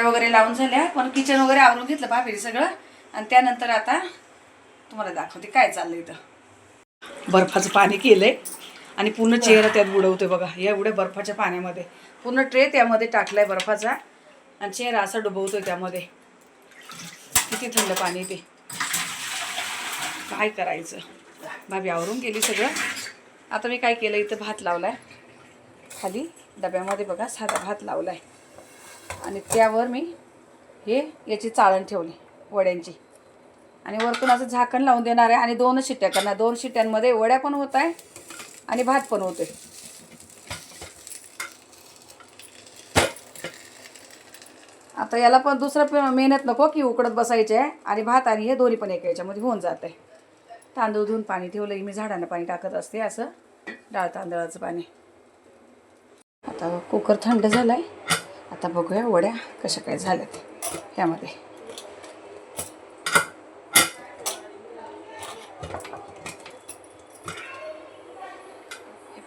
वगैरे लावून झाल्या, पण किचन वगैरे आवरून घेतलं भाभी सगळं. आणि त्यानंतर आता तुम्हाला दाखवते काय चाललंय. इथं बर्फाचं पाणी केलंय आणि पूर्ण चेहरा त्यात बुडवतोय बघा. या एवढ्या बर्फाच्या पाण्यामध्ये पूर्ण ट्रे त्यामध्ये टाकलाय बर्फाचा आणि चेहरा असा डुबवतोय त्यामध्ये. किती थंड पाणी ते. काय करायचं. भाभी आवरून गेली सगळं. आता मी काय केलं, इथं भात लावलाय खाली डब्यामध्ये बघा. साधा भात लावलाय आणि त्यावर मी याची चाळण ठेवली वड्यांची आणि वरतून असं झाकण लावून देणार आहे आणि 2 शिट्ट्या करणार. 2 शिट्ट्यांमध्ये वड्या पण होत आहे आणि भात पण होतोय. आता याला पण दुसरं मेहनत नको की उकडत बसायचे आहे. आणि भात आणि हे दोन्ही पण एका याच्यामध्ये होऊन जात आहे. तांदूळ धुवून पाणी ठेवलं, मी झाडांना पाणी टाकत असते असं डाळ तांदळाचं पाणी. आता कुकर थंड झालाय. आता बघूया वड्या कशा काय झाल्यात त्यामध्ये.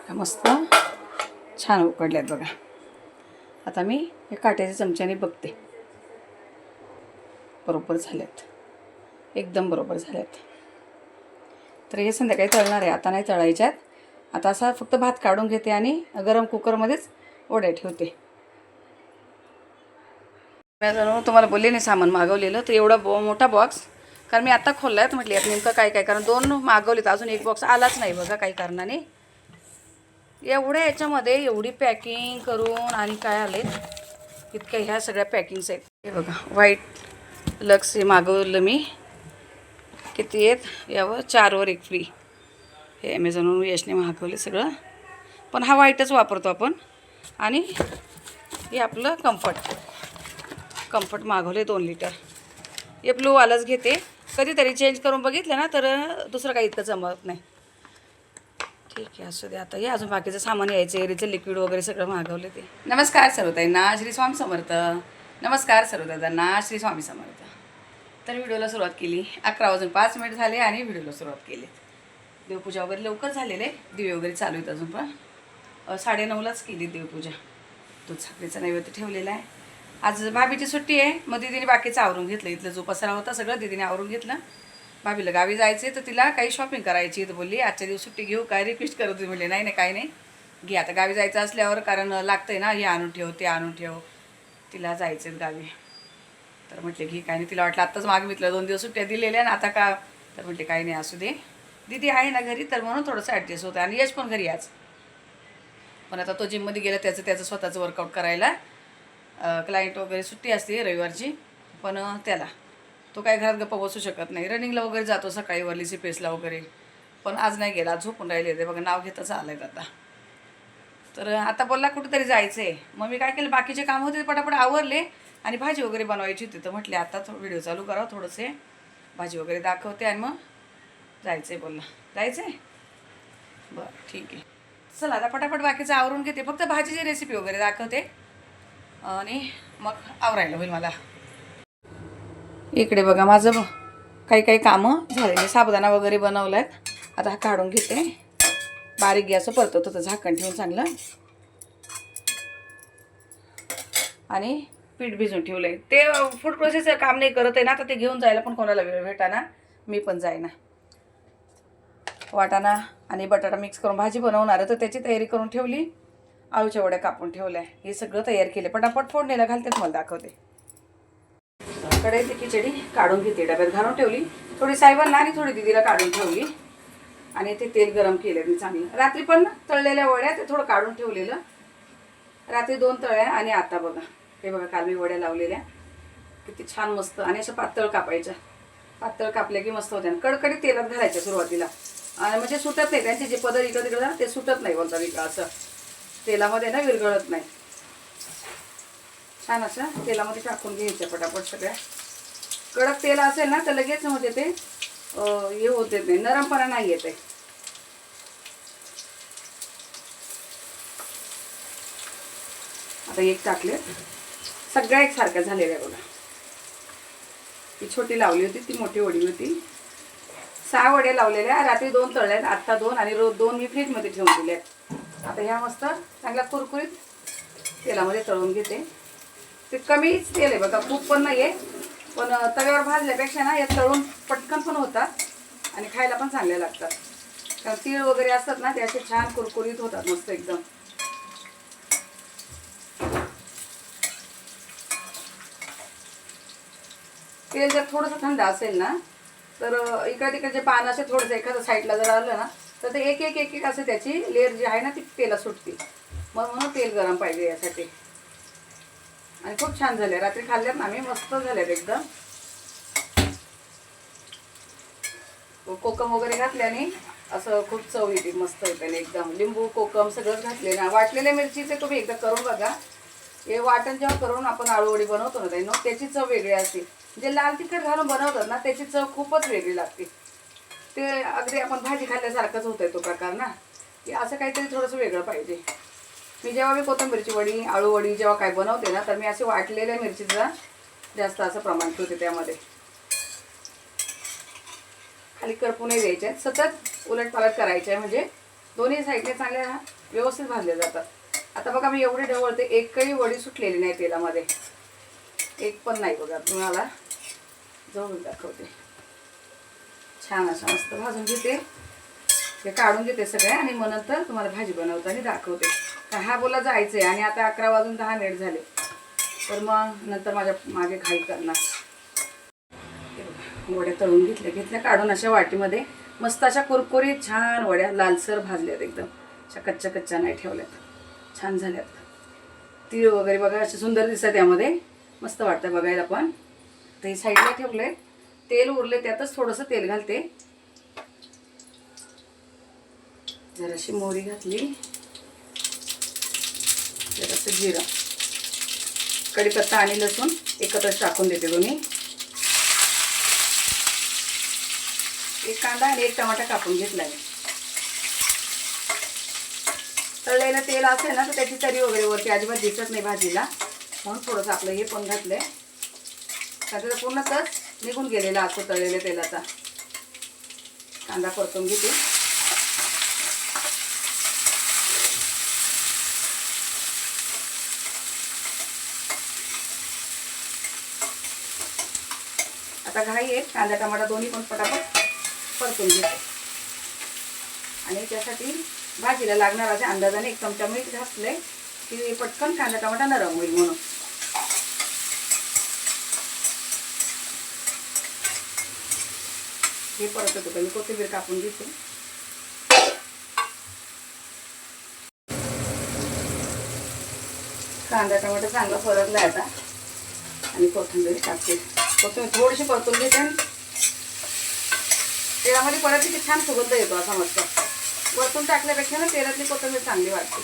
मस्त छान उकडल्यात बघा. आता मी हे काट्याच्या चमच्याने बघते. बरोबर झाल्यात, एकदम बरोबर झाल्यात. तर हे संध्याकाळी तळणार आहे, आता नाही तळायच्यात. आता असा फक्त भात काढून घेते आणि गरम कुकरमध्येच वड्या ठेवते. मी तुम्हाला बोलले नाही सामान मागवलेलं, तर एवढा मोठा बॉक्स कारण मी आता खोलला आहे. म्हटली यात नेमकं काय काय, कारण 2 मागवले तर अजून 1 बॉक्स आलाच नाही बघा काही कारणाने. एवढ्या याच्यामध्ये एवढी पॅकिंग करून आणि काय आले इतक्या ह्या सगळ्या पॅकिंग्स आहेत. हे बघा व्हाईट लक्स हे मागवलं मी. किती आहेत यावर 4 वर 1 फ्री. हे ॲमेझॉनवरून यशने मागवले सगळं. पण हा व्हाईटच वापरतो आपण. आणि हे आपलं कम्फर्ट मागवले 2 लिटर. हे ब्लूवालाच घेते. कधीतरी चेंज करून बघितलं ना तर दुसरं काही इतकं जमत नाही. ठीक आहे असू दे. आता हे अजून बाकीचं सामान यायचं, एरीचं लिक्विड वगैरे सगळं मागवलं ते. नमस्कार सर्वताईंना श्री स्वामी समर्थ. नमस्कार सर्वदादांना श्री स्वामी समर्थ. तर व्हिडिओला सुरुवात केली. 11 वाजून 5 मिनिट झाले आणि व्हिडिओला सुरुवात केली. देवपूजा वगैरे लवकर झालेले. दिवे वगैरे चालू आहेत अजून पण. 9:30लाच केली देवपूजा. दूध साखरेचा नैवेद्य ठेवलेला आहे. आज भाभीची सुट्टी आहे, मग दीदीने बाकीचं आवरून घेतलं. इथलं जो पसारा होता सगळं दीदीने आवरून घेतलं. भाभीला गावी जायचे तर तिला काही शॉपिंग करायची तर बोलली आजच्या दिवस सुट्टी घेऊ काय, रिक्वेस्ट करत होती. म्हणले नाही नाही काही नाही घे, आता गावी जायचं असल्यावर कारण लागतंय ना, हे आणून ठेव ते आणून ठेव. तिला जायचं आहे गावी. तर म्हटले घे काही नाही. तिला वाटलं आत्ताच मागितलं 2 दिवस सुट्ट्या दिलेल्या आणि आता का, तर म्हटले काही नाही असू दे. दीदी आहे ना घरी तर म्हणून थोडंसं ॲडजस्ट होतं. आणि यश पण घरी आज. पण आता तो जिममध्ये गेला त्याचं स्वतःचं वर्कआउट करायला. क्लायंट वगैरे सुट्टी असते रविवारची, पण त्याला तो काय घरात गप्पा बसू शकत नाही. रनिंगला वगैरे जातो सकाळी वरलीसी पेसला वगैरे, पण आज नाही गेला. झोपून राहिले ते बघा. नाव घेतच आलं आहेत आता. तर आता बोलला कुठेतरी जायचं आहे. मग मी काय केलं, बाकीचे काम होते पटापट आवरले आणि भाजी वगैरे बनवायची होती. तर म्हटले आता व्हिडिओ चालू करावं, थोडंसे भाजी वगैरे दाखवते आणि मग जायचं आहे. बोलला जायचं आहे, बरं ठीक आहे चला आता पटापट बाकीचं आवरून घेते. फक्त भाजीची रेसिपी वगैरे दाखवते आणि मग आवरायला होईल मला. इकडे बघा माझं काही कामं झालेले. साबुदाणा वगैरे बनवला आहेत. आता हा काढून घेते. बारीक गॅस परतत होतं झाकण ठेवून चांगलं. आणि पीठ भिजून ठेवलं आहे. ते फूड प्रोसेसर काम नाही करत आहे ना, तर ते घेऊन जायला पण कोणाला वेळ भेटाना. मी पण जाईना. वाटाणा आणि बटाटा मिक्स करून भाजी बनवणार आहे, तर त्याची तयारी करून ठेवली. आळूच्या वड्या कापून ठेवल्या. हे सगळं तयार केले. पटापट फोडणीला घालते तुम्हाला दाखवते. कढईतली खिचडी काढून घेते, डब्यात घालून ठेवली. थोडी साहेबांना आणि थोडी दीदीला काढून ठेवली. आणि ते तेल गरम केलं मी चांगलं. रात्री पण तळलेल्या वड्या ते थोडं काढून ठेवलेलं. रात्री 2 तळ्या आणि आता बघा हे बघा काल मी वड्या लावलेल्या. किती छान मस्त. आणि असं पातळ कापायच्या. पातळ कापल्या की मस्त होत्या. कडकडीत तेलात घालायच्या सुरुवातीला. आणि म्हणजे सुटत नाही त्यांचे जे पदर इकडं तिकडं ते सुटत नाही बोलतात इकडं. असं तेलामध्ये ना विरघळत नाही. छान असं तेलामध्ये टाकून घ्यायचं पटापट सगळ्या. कडक तेल असेल ना तर लगेच म्हणजे ते हे होत नाही, नरमपणा नाही येत आहे. आता एक टाकले. सगळ्या एकसारख्या झालेल्या बघा. ती छोटी लावली होती, ती मोठी वडी होती. 6 वड्या लावलेल्या. रात्री 2 तळल्यात, आत्ता 2 आणि रोज 2 मी फ्रीजमध्ये ठेवून दिल्यात. आता ह्या मस्त चांगल्या कुरकुरीत तेलामध्ये तळून घेते. ते कमीच तेल आहे बघा, खूप पण नाही आहे. पण तव्यावर भाजल्यापेक्षा ना यात तळून पटकन पण होतात आणि खायला पण चांगले लागतात. कारण तीळ वगैरे असतात ना ते असे छान कुरकुरीत होतात मस्त एकदम. तेल जर थोडंसं थंड असेल ना तर इकडे तिकडे जे पान असे थोडंसं एखाद्या साईडला जर आलं ना तर ते एक एक एक एक असं त्याची लेअर जी आहे ना ती तेला सुटते. मग म्हणून तेल गरम पाहिजे यासाठी. आणि खूप छान झाले, रात्री खाल्ल्यात ना आम्ही, मस्त झाल्यात एकदम. कोकम वगैरे घातल्याने असं खूप चव येते, मस्त येते एकदम. लिंबू कोकम सगळंच घातले ना. वाटलेल्या मिरचीचे तुम्ही एकदा करून बघा. हे वाटण जेव्हा करून आपण आळूवडी बनवतो ना ताईनो, त्याची चव वेगळी असते. जे लाल तिखट घालून बनवतात ना त्याची चव खूपच वेगळी लागते. ते अगदी आपण भाजी खाल्ल्यासारखंच होतंय तो प्रकार ना, की असं काहीतरी थोडंसं वेगळं पाहिजे. मी जेव्हा मी कोथिंबीरची वडी आळूवडी जेव्हा काय बनवते ना तर मी असे वाटलेल्या मिरचीचं जास्त असं प्रमाण ठेवते त्यामध्ये. खाली करपू नाही द्यायचे, सतत उलटपालट करायचे म्हणजे दोन्ही साईडने चांगल्या व्यवस्थित भाजले जातात. आता बघा मी एवढे ढवळते, एकही वडी सुटलेली नाही तेलामध्ये, एक पण नाही बघा. तुम्हाला जवळून दाखवते. छान असं मस्त भाजून घेते, हे काढून घेते सगळे आणि मग नंतर तुम्हाला भाजी बनवताना दाखवते. तर हा बोला जायचं आहे आणि आता 11 वाजून 10 मिनिट झाले, तर मग नंतर माझ्या मागे घाई करणार. वड्या तळून घेतल्या काढून अशा वाटीमध्ये मस्त अशा कुरकुरीत छान वड्या लालसर भाजल्यात एकदम. अशा कच्च्या कच्च्या नाही ठेवल्यात, छान झाल्यात. तीळ वगैरे बघा असे सुंदर दिसतात त्यामध्ये, मस्त वाटतं बघायला पण. ते साईडला ठेवले, तेल उरले त्यातच थोडंसं तेल घालते. जराशी मोहरी घातली, जरासं जिरं, कढीपत्ता आणि लसूण एकत्रच टाकून देते दोन्ही. एक कांदा आणि एक टमाटा कापून घेतला आहे. तळलेलं तेल असेल ना तर त्याची तरी वगैरे वरती अजिबात दिसत नाही भाजीला, म्हणून थोडंसं आपलं हे पण घातलंय. त्याचा पूर्णच निघून गेलेला असतो तळलेल्या तेलाचा. कांदा परतून घेते. आता घाई आहे, कांदा टमाटा दोन्ही पण पटापट परतून घेते. आणि त्यासाठी भाजीला लागणार अशा अंदाजाने 1 चमचा मीठ घातले की पटकन कांदा टमाटा नरम होईल म्हणून. हे परत होतं मी कोथिंबीर कापून घेते. कांदा टमाटा चांगला परतला आता आणि कोथिंबीर टाकते. कोथिंबीर थोडीशी परतून घेते. तेलामध्ये परत की छान सुगंध येतो असा मस्त. वरतून टाकल्यापेक्षा ना तेलातली कोथिंबीर चांगली वाटते.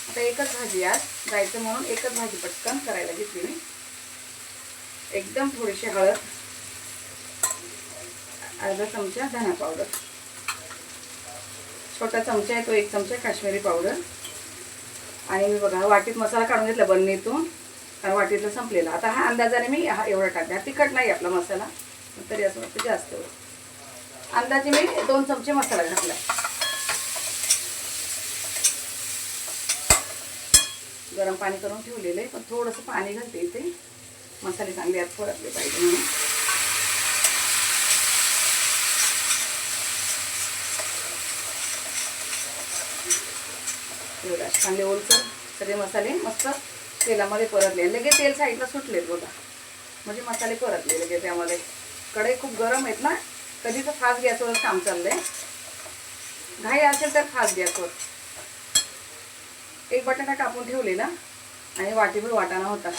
आता एकच भाजी आज जायचं म्हणून एकच भाजी पटकन करायला घेतली मी. एकदम थोडीशी हळद, अर्धा चमचा धना पावडर, छोटा चमचा आहे तो 1 चमचा काश्मीरी पावडर. आणि मी बघा वाटीत मसाला काढून घेतला बरणीतून, कारण वाटीतलं संपलेला. आता हा अंदाजाने मी हा एवढा टाकला. तिखट नाही आपला मसाला, तरी असं वाटतं जास्त. अंदाजे मी 2 चमचे मसाला घातला. गरम पाणी करून ठेवलेलं आहे, पण थोडंसं पाणी घालते इथे, मसाले चांगले यात परतले पाहिजे म्हणून. चांगले ओलसर सगळे मसाले मस्त तेलामध्ये परतले. लगेच तेल साईडला सुटलेत बघा, म्हणजे मसाले परतले लगेच त्यामध्ये. कढई खूप गरम आहेत ना, कधी तर फास्ट गॅसवर काम चाललंय. घाई असेल तर फास्ट गॅसवर. एक बटाटा कापून ठेवलेला आणि वाटीभर वाटाणा होता.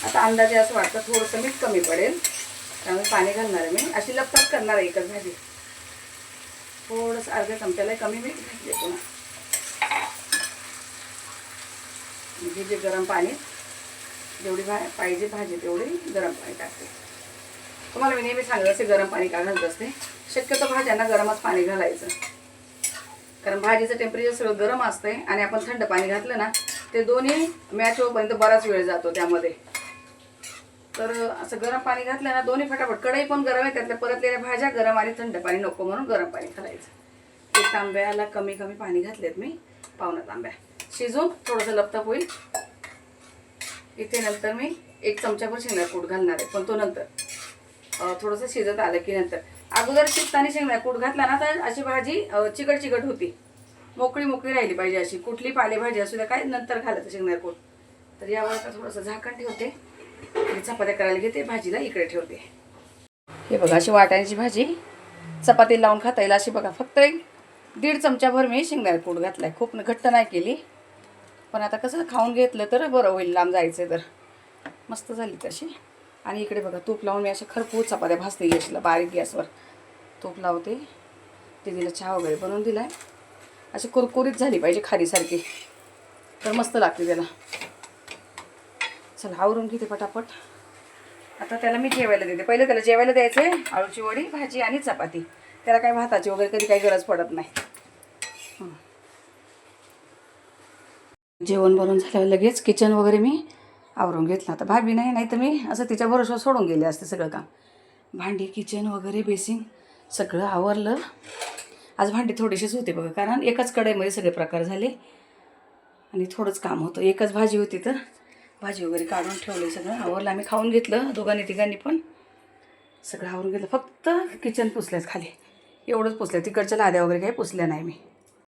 आता अंदाजे असं वाटतं थोडंसं मीठ कमी पडेल, त्यामुळे पाणी घालणार आहे मी. अशी लपटप करणार आहे एकच भाजी. थोडंसं अर्ध्या चमच्याला कमी मीठ घातले पुन्हा. म्हणजे जे गरम पाणी जेवढी पाहिजे भाजी तेवढी गरम पाणी टाकते. तुम्हाला मी नेहमी सांगत असते गरम पाणी का घालत असते. शक्यतो भाज्यांना गरमच पाणी घालायचं, कारण भाजीचं टेम्परेचर सगळं गरम असतंय आणि आपण थंड पाणी घातलं ना ते दोन्ही मॅच होईपर्यंत बराच वेळ जातो त्यामध्ये. तर असं गरम पाणी घातलं ना दोन्ही फटाफट. कढई पण गरम आहे, त्यातल्या परतलेल्या भाज्या गरम आणि थंड पाणी नको म्हणून गरम पाणी घालायचं. 1 तांब्याला कमी पाणी घातलेत मी, पावणा तांब्या. शिजून थोडंसं लपतप होईल. इथे नंतर मी 1 चमचाभर शेंगदाणा कूट घालणार आहे, पण तो नंतर थोडंसं शिजत आलं की नंतर. अगोदर शिजताना शेंगदाणा कूट घातला ना तर अशी भाजी चिकट होती, मोकळी राहिली पाहिजे अशी. कुठली पालेभाजी असू द्या काय नंतर घालायचं शेंगदाणा कूट. तर यावर आता थोडंसं झाकण ठेवते आणि चपात्या करायला घेते, भाजीला इकडे ठेवते. हे बघा अशी वाटाण्याची भाजी चपाती लावून खाता येईल अशी बघा. फक्त 1.5 चमचाभर मी शेंगदाणा कूट घातलाय, खूप घट्ट नाही केली. पण आता कसं खाऊन घेतलं तर बरं होईल, लांब जायचं तर. मस्त झाली तशी. आणि इकडे बघा तूप लावून मी अशा खरपूस चपात्या भाजते गॅसला, बारीक गॅसवर तूप लावते. दीदीला चहा वगैरे बनवून दिलाय. अशी कुरकुरीत झाली पाहिजे खारीसारखी, तर मस्त लागते त्याला. चला आवरून घेते पटापट. आता त्याला मी जेवायला देते. पहिले त्याला जेवायला द्यायचं आहे, आळूची वडी, भाजी आणि चपाती. त्याला काय भाताची वगैरे कधी काही गरज पडत नाही. जेवण बनवून झाल्यावर लगेच किचन वगैरे मी आवरून घेतलं. आता भाभी नाही तर मी असं तिच्या भरोशावर सोडून गेले असते सगळं काम. भांडी, किचन वगैरे, बेसिंग सगळं आवरलं. आज भांडी थोडीशीच होते बघा, कारण एकाच कढईमध्ये सगळे प्रकार झाले आणि थोडंच काम होतं. एकच भाजी होती तर भाजी वगैरे काढून ठेवले, सगळं आवरलं. आम्ही खाऊन घेतलं दोघांनी तिघांनी पण, सगळं आवरून घेतलं. फक्त किचन पुसल्याच खाली, एवढंच पुसलं. तिकडच्या लाद्या वगैरे काही पुसल्या नाही मी.